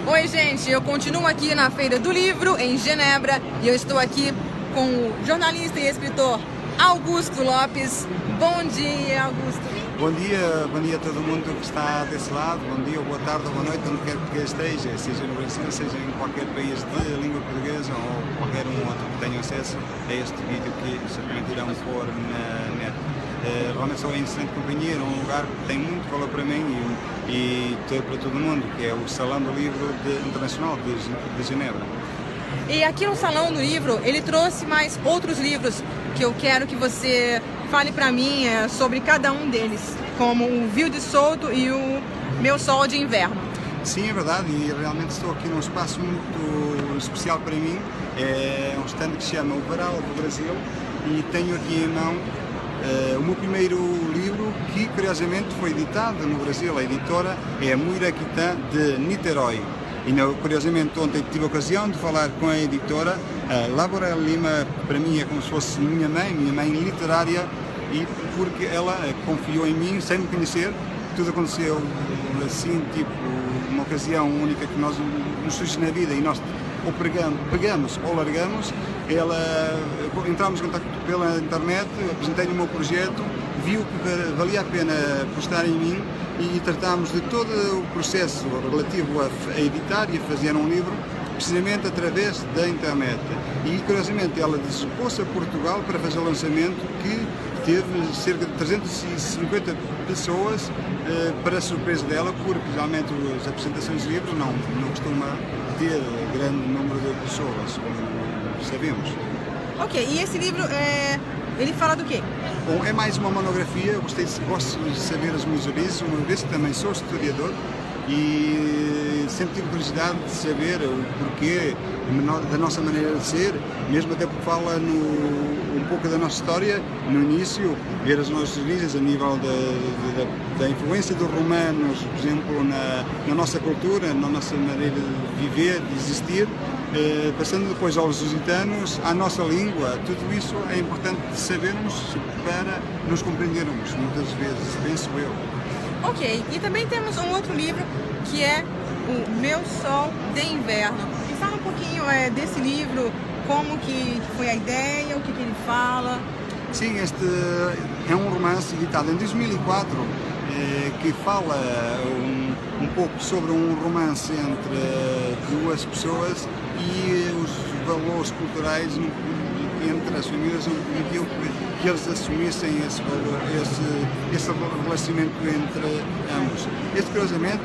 Oi, gente, eu continuo aqui na Feira do Livro, em Genebra, e eu estou aqui com o jornalista e escritor Augusto Lopes. Bom dia, Augusto. Bom dia a todo mundo que está desse lado, bom dia, boa tarde ou boa noite, onde quer que esteja, seja no Brasil, seja em qualquer país de língua portuguesa ou qualquer um outro que tenha acesso a este vídeo que certamente irão pôr na net. Realmente sou em excelente companhia, é um lugar que tem muito valor para mim e para todo mundo, que é o Salão do Livro Internacional de Genebra. E aqui no Salão do Livro, ele trouxe mais outros livros que eu quero que você fale para mim sobre cada um deles, como o Viu de Solto e o Meu Sol de Inverno. Sim, é verdade, e realmente estou aqui num espaço muito especial para mim. É um stand que se chama O Varal do Brasil e tenho aqui em mão o meu primeiro livro que, curiosamente, foi editado no Brasil. A editora é a Muiraquitã de Niterói. E, curiosamente, ontem tive a ocasião de falar com a editora. Laura Lima, para mim, é como se fosse minha mãe literária, e porque ela confiou em mim, sem me conhecer. Tudo aconteceu assim, tipo, uma ocasião única que nos surge na vida e nós ou pegamos ou largamos. Entramos em contato pela internet, apresentei-lhe o meu projeto, viu que valia a pena apostar em mim e tratámos de todo o processo relativo a editar e a fazer um livro, precisamente através da internet. E, curiosamente, ela deslocou-se a Portugal para fazer o lançamento, que teve cerca de 350 pessoas, para a surpresa dela, porque realmente as apresentações de livros não costuma ter grande número de pessoas, como sabemos. Ok, e esse livro, ele fala do quê? Bom, é mais uma monografia. Eu gosto de saber as minhas origens, uma vez que também sou historiador e sempre tive curiosidade de saber o porquê da nossa maneira de ser, mesmo até porque fala um pouco da nossa história, no início, ver as nossas origens a nível da influência dos romanos, por exemplo, na nossa cultura, na nossa maneira de viver, de existir, passando depois aos lusitanos, à nossa língua. Tudo isso é importante sabermos para nos compreendermos, muitas vezes, penso eu. Ok, e também temos um outro livro que é o Meu Sol de Inverno. Me fala um pouquinho desse livro, como que foi a ideia, o que ele fala. Sim, este é um romance editado em 2004 que fala um pouco sobre um romance entre duas pessoas e os valores culturais entre as famílias, impediu que eles assumissem esse valor, esse relacionamento entre ambos. Curiosamente,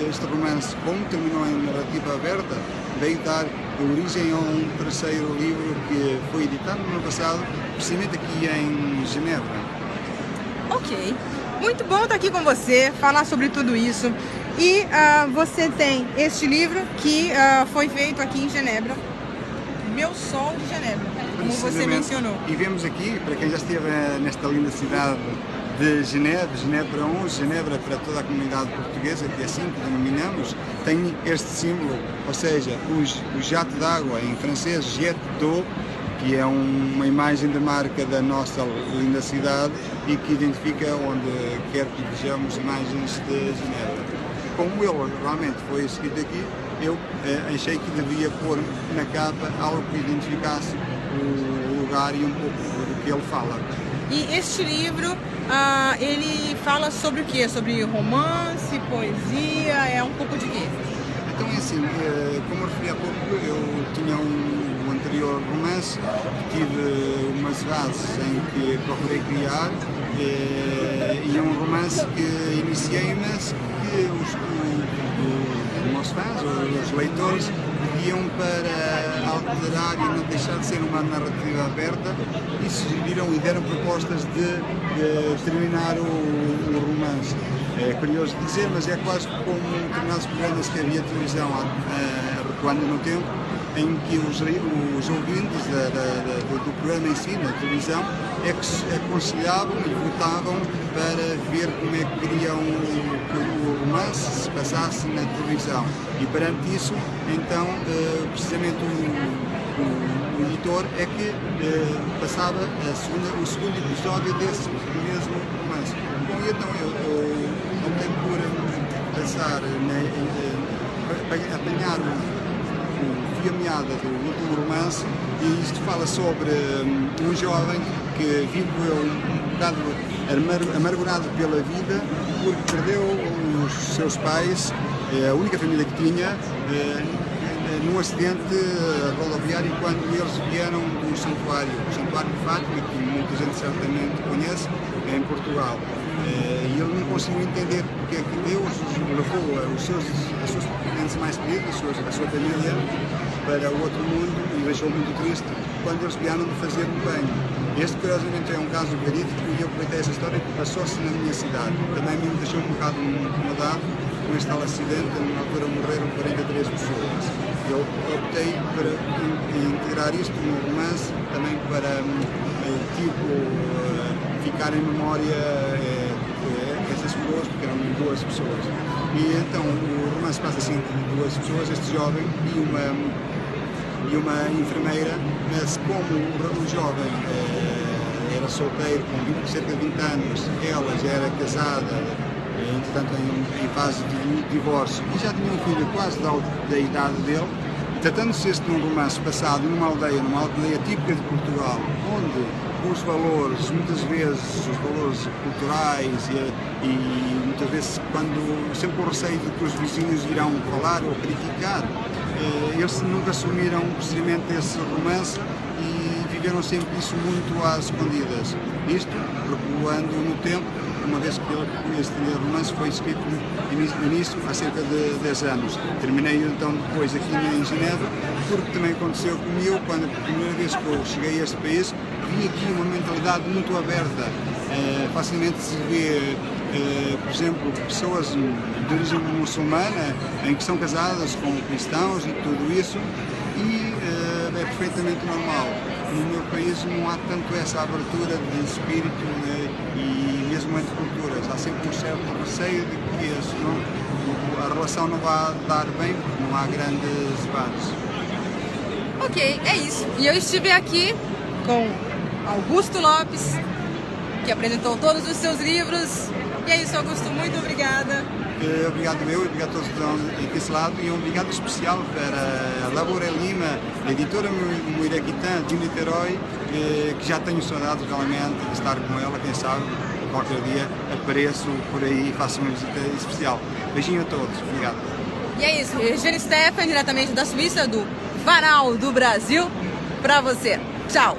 este romance, como terminou em narrativa aberta, veio dar origem a um terceiro livro que foi editado no ano passado, precisamente aqui em Genebra. Ok, muito bom estar aqui com você, falar sobre tudo isso. E você tem este livro que foi feito aqui em Genebra, Meu Sol de Genebra, como você mencionou. E vemos aqui, para quem já esteve nesta linda cidade de Genebra, Genebra 1, Genebra para toda a comunidade portuguesa, que é assim que denominamos, tem este símbolo, ou seja, o jato d'água, em francês, jet d'eau, que é uma imagem de marca da nossa linda cidade e que identifica onde quer que vejamos imagens de Genebra. Como ele realmente foi escrito aqui, eu achei que devia pôr na capa algo que identificasse o lugar e um pouco do que ele fala. E este livro, ele fala sobre o quê? Sobre romance, poesia, é um pouco de quê? Então é assim, como eu referi há pouco, eu tinha um anterior romance, tive umas fases em que procurei criar, e é um romance que iniciei, mas que os meus fãs, os leitores, pediam para alterar e não deixar de ser uma narrativa aberta e sugeriram e deram propostas de terminar o romance. É curioso dizer, mas é quase como determinados programas que havia televisão recuando no tempo, em que os ouvintes do programa em si, na televisão, é que aconselhavam e votavam para ver como é que queriam que o romance se passasse na televisão. E perante isso, então, precisamente o editor é que passava o segundo episódio desse mesmo romance. Bom, e então eu optei por passar apanhar o fio à meada do último romance, e isto fala sobre um jovem que viveu um bocado amargurado pela vida porque perdeu os seus pais, a única família que tinha, num acidente rodoviário quando eles vieram do santuário, o Santuário de Fátima, que muita gente certamente conhece, em Portugal. E ele não conseguiu entender porque é que Deus levou as suas entes mais queridos, a sua família, para o outro mundo, e deixou muito triste quando eles vieram de fazer um banho. Este, curiosamente, é um caso verídico, e eu aproveitei essa história que passou-se na minha cidade. Também me deixou um bocado incomodado com este tal acidente, na altura morreram 43 pessoas. Eu optei por integrar isto no romance, também para ficar em memória essas pessoas, porque eram duas pessoas. E então o romance passa assim de duas pessoas, este jovem e uma enfermeira, mas como o jovem era solteiro com cerca de 20 anos, ela já era casada, entretanto em fase de divórcio, e já tinha um filho quase da idade dele. Tratando-se este de um romance passado numa aldeia típica de Portugal, onde os valores, muitas vezes, os valores culturais e muitas vezes sempre com o receio de que os vizinhos irão falar ou criticar, eles nunca assumiram precisamente esse romance e viveram sempre isso muito às escondidas. Isto recuando no tempo, uma vez que este romance foi escrito no início, há cerca de 10 anos. Terminei então depois aqui em Genebra, porque também aconteceu comigo, quando a primeira vez que eu cheguei a este país, vi aqui uma mentalidade muito aberta. Facilmente se vê, por exemplo, pessoas de origem muçulmana, em que são casadas com cristãos e tudo isso, e é perfeitamente normal. No meu país não há tanto essa abertura de espírito, e mesmo entre culturas. Há sempre um certo receio de que a relação não vai dar bem, porque não há grandes debates. Ok, é isso. E eu estive aqui com Augusto Lopes, que apresentou todos os seus livros. E é isso, Augusto, muito obrigada. Obrigado eu e obrigado a todos que estão aqui desse lado, e um obrigado especial para a Laura Lima, a editora Muiraquitã de Niterói, que já tenho saudades realmente de estar com ela, quem sabe, qualquer dia apareço por aí e faço uma visita especial. Beijinho a todos, obrigado. E é isso, Regiane Stephan, diretamente da Suíça, do Varal do Brasil, para você. Tchau!